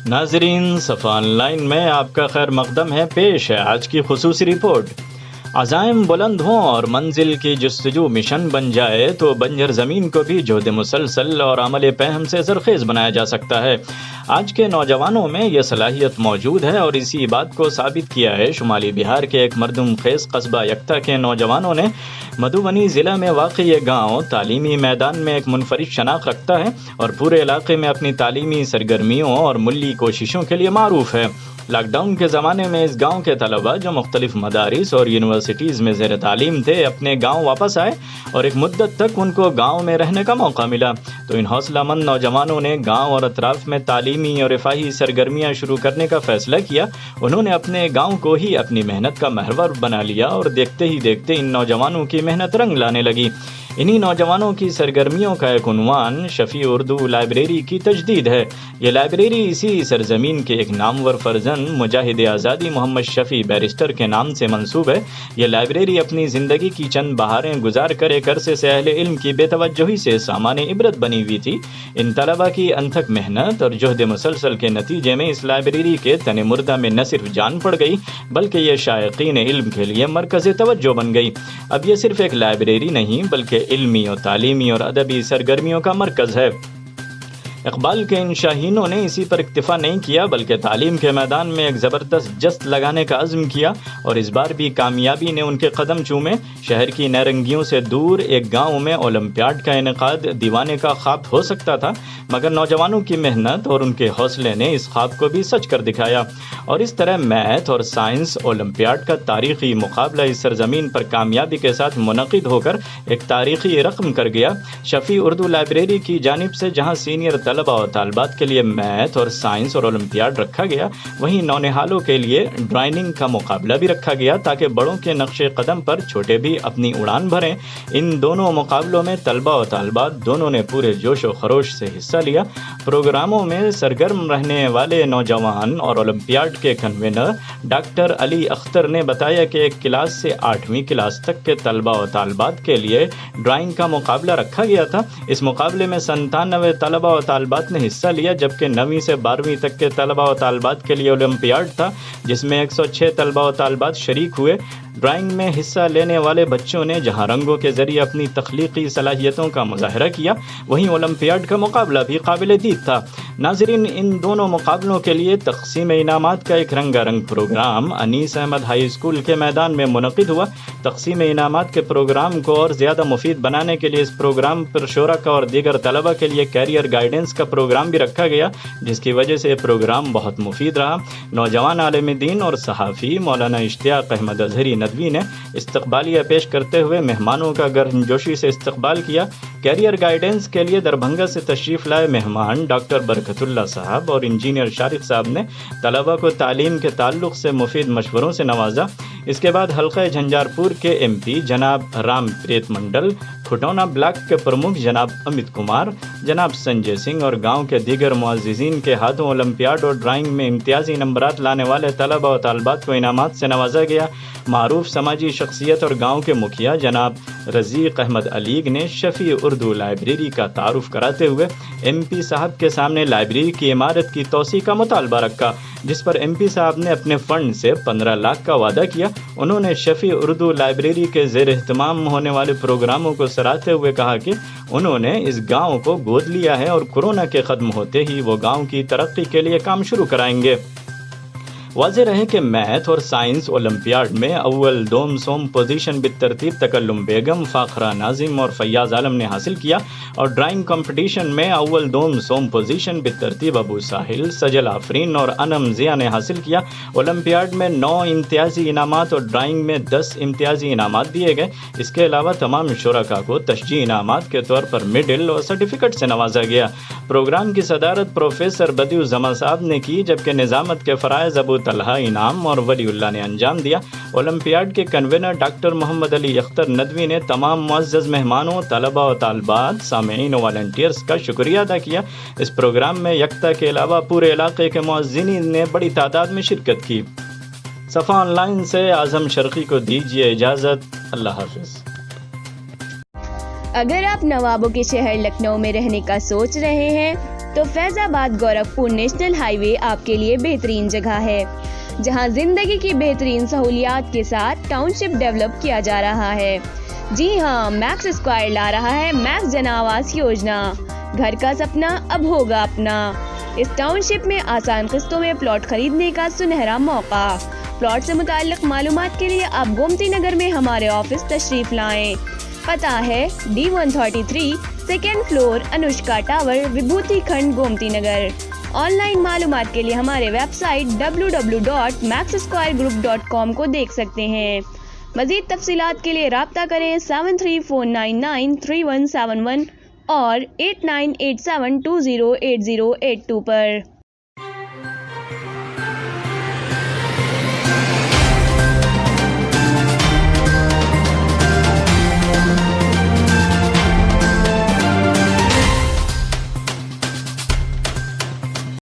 ناظرین، صفا on line میں آپ کا خیر مقدم ہے، پیش ہے آج کی خصوصی رپورٹ۔ عزائم بلند ہوں اور منزل کی جستجو مشن بن جائے تو بنجر زمین کو بھی جہد مسلسل اور عمل پہم سے زرخیز بنایا جا سکتا ہے۔ آج کے نوجوانوں میں یہ صلاحیت موجود ہے اور اسی بات کو ثابت کیا ہے شمالی بہار کے ایک مردم خیز قصبہ یکتا کے نوجوانوں نے۔ مدھوبنی ضلع میں واقع یہ گاؤں تعلیمی میدان میں ایک منفرد شناخت رکھتا ہے اور پورے علاقے میں اپنی تعلیمی سرگرمیوں اور ملی کوششوں کے لیے معروف ہے۔ لاک ڈاؤن کے زمانے میں اس گاؤں کے طلباء جو مختلف مدارس اور یونیورسٹیز میں زیر تعلیم تھے اپنے گاؤں واپس آئے اور ایک مدت تک ان کو گاؤں میں رہنے کا موقع ملا، تو ان حوصلہ مند نوجوانوں نے گاؤں اور اطراف میں تعلیمی اور رفاہی سرگرمیاں شروع کرنے کا فیصلہ کیا۔ انہوں نے اپنے گاؤں کو ہی اپنی محنت کا محور بنا لیا اور دیکھتے ہی دیکھتے ان نوجوانوں کی محنت رنگ لانے لگی۔ انہی نوجوانوں کی سرگرمیوں کا ایک عنوان شفیع اردو لائبریری کی تجدید ہے۔ یہ لائبریری اسی سرزمین کے ایک نامور فرزند مجاہد آزادی محمد شفیع بیرسٹر کے نام سے منسوب ہے۔ یہ لائبریری اپنی زندگی کی چند بہاریں گزار کر ایک عرصے سے اہل علم کی بے توجہی سے سامان عبرت بنی ہوئی تھی۔ ان طلباء کی انتھک محنت اور جہد مسلسل کے نتیجے میں اس لائبریری کے تن مردہ میں نہ صرف جان پڑ گئی بلکہ یہ شائقین علم کے لیے مرکز توجہ بن گئی۔ اب یہ صرف ایک لائبریری نہیں بلکہ علمی اور تعلیمی اور ادبی سرگرمیوں کا مرکز ہے۔ اقبال کے ان شاہینوں نے اسی پر اکتفا نہیں کیا بلکہ تعلیم کے میدان میں ایک زبردست جست لگانے کا عزم کیا، اور اس بار بھی کامیابی نے ان کے قدم چومے۔ شہر کی نیرنگیوں سے دور ایک گاؤں میں اولمپیاڈ کا انعقاد دیوانے کا خواب ہو سکتا تھا، مگر نوجوانوں کی محنت اور ان کے حوصلے نے اس خواب کو بھی سچ کر دکھایا، اور اس طرح میتھ اور سائنس اولمپیاڈ کا تاریخی مقابلہ اس سرزمین پر کامیابی کے ساتھ منعقد ہو کر ایک تاریخی رقم کر گیا۔ شفیع اردو لائبریری کی جانب سے جہاں سینئر طلباء اور طالبات کے لیے میتھ اور سائنس اور اولمپیاڈ رکھا گیا، وہیں نونہالوں کے لیے ڈرائنگ کا مقابلہ بھی رکھا گیا تاکہ بڑوں کے نقش قدم پر چھوٹے بھی اپنی اڑان بھریں۔ ان دونوں مقابلوں میں طلباء اور طالبات دونوں نے پورے جوش و خروش سے حصہ لیا۔ پروگراموں میں سرگرم رہنے والے نوجوان اور اولمپیاڈ کے کنوینر ڈاکٹر علی اختر نے بتایا کہ ایک کلاس سے 8ویں کلاس تک کے طلباء اور طالبات کے لیے ڈرائنگ کا مقابلہ رکھا گیا تھا۔ اس مقابلے میں 97 طلباء اور طالبات نے حصہ لیا، جبکہ 9ویں سے 12ویں تک کے طلباء و طالبات کے لیے اولمپیاڈ تھا جس میں 106 طلباء و طالبات شریک ہوئے۔ ڈرائنگ میں حصہ لینے والے بچوں نے جہاں رنگوں کے ذریعے اپنی تخلیقی صلاحیتوں کا مظاہرہ کیا، وہیں اولمپیاڈ کا مقابلہ بھی قابل دید تھا۔ ناظرین، ان دونوں مقابلوں کے لیے تقسیم انعامات کا ایک رنگا رنگ پروگرام انیس احمد ہائی اسکول کے میدان میں منعقد ہوا۔ تقسیم انعامات کے پروگرام کو اور زیادہ مفید بنانے کے لیے اس پروگرام پر شرکاء اور دیگر طلباء کے لیے کیریئر گائیڈنس کا پروگرام بھی رکھا گیا، جس کی وجہ سے یہ پروگرام بہت مفید رہا۔ نوجوان عالم دین اور صحافی مولانا اشتیاق احمد اظہری ندوی نے استقبالیہ پیش کرتے ہوئے مہمانوں کا گرمجوشی سے استقبال کیا۔ کیریئر گائیڈنس کے لیے دربھنگہ سے تشریف لائے مہمان ڈاکٹر برکت اللہ صاحب اور انجینئر شارق صاحب نے طلباء کو تعلیم کے تعلق سے مفید مشوروں سے نوازا۔ اس کے بعد حلقہ جھنجار پور کے ایم پی جناب رام پریت منڈل، کھٹونا بلاک کے پرمکھ جناب امت کمار، جناب سنجے سنگھ اور گاؤں کے دیگر معززین کے ہاتھوں اولمپیاڈ اور ڈرائنگ میں امتیازی نمبرات لانے والے طلباء و طالبات کو انعامات سے نوازا گیا۔ معروف سماجی شخصیت اور گاؤں کے مکھیا جناب رزیق احمد علیگ نے شفیع اردو لائبریری کا تعارف کراتے ہوئے ایم پی صاحب کے سامنے لائبریری کی عمارت کی توسیع کا مطالبہ رکھا، جس پر ایم پی صاحب نے اپنے فنڈ سے 15 لاکھ کا وعدہ کیا۔ انہوں نے شفیع اردو لائبریری کے زیر اہتمام ہونے والے پروگراموں کو سراہتے ہوئے کہا کہ انہوں نے اس گاؤں کو گود لیا ہے اور کورونا کے ختم ہوتے ہی وہ گاؤں کی ترقی کے لیے کام شروع کرائیں گے۔ واضح رہے کہ میتھ اور سائنس اولمپیاڈ میں اول دوم سوم پوزیشن بالترتیب تکلم بیگم، فاخرہ ناظم اور فیاض عالم نے حاصل کیا، اور ڈرائنگ کمپٹیشن میں اول دوم سوم پوزیشن بالترتیب ابو ساحل، سجل آفرین اور انم ضیاء نے حاصل کیا۔ اولمپیاڈ میں 9 امتیازی انعامات اور ڈرائنگ میں 10 امتیازی انعامات دیے گئے۔ اس کے علاوہ تمام شرکاء کو تشجیعی انعامات کے طور پر میڈل اور سرٹیفکیٹ سے نوازا گیا۔ پروگرام کی صدارت پروفیسر بدیع الزما صاحب نے کی، جبکہ نظامت کے فرائض ابو طلحہ انعام اور ولی اللہ نے انجام دیا۔ اولمپیاڈ کے کنوینر ڈاکٹر محمد علی اختر ندوی نے تمام معزز مہمانوں، طلباء و طالبات، سامعین و والنٹیئرز کا شکریہ ادا کیا۔ اس پروگرام میں یکتا کے علاوہ پورے علاقے کے معززین نے بڑی تعداد میں شرکت کی۔ صفا آن لائن سے اعظم شرقی کو دیجیے اجازت۔ اللہ حافظ۔ اگر آپ نوابوں کے شہر لکھنؤ میں رہنے کا سوچ رہے ہیں تو فیض آباد گورکھپور نیشنل ہائی وے آپ کے لیے بہترین جگہ ہے، جہاں زندگی کی بہترین سہولیات کے ساتھ ٹاؤن شپ ڈیولپ کیا جا رہا ہے۔ جی ہاں، میکس اسکوائر لا رہا ہے میکس جن آواس یوجنا، گھر کا سپنا اب ہوگا اپنا۔ اس ٹاؤن شپ میں آسان قسطوں میں پلاٹ خریدنے کا سنہرا موقع۔ پلاٹ سے متعلق معلومات کے لیے آپ گومتی نگر میں ہمارے آفس تشریف لائیں۔ پتہ ہے D133 second floor Anushka tower, Vibhuti Khand, Gomti Nagar. On line معلومات کے لیے ہمارے ویب سائٹ www.maxsquaregroup.com کو دیکھ سکتے ہیں۔ مزید تفصیلات کے لیے رابطہ کریں 7349931171 اور 8987208082 پر۔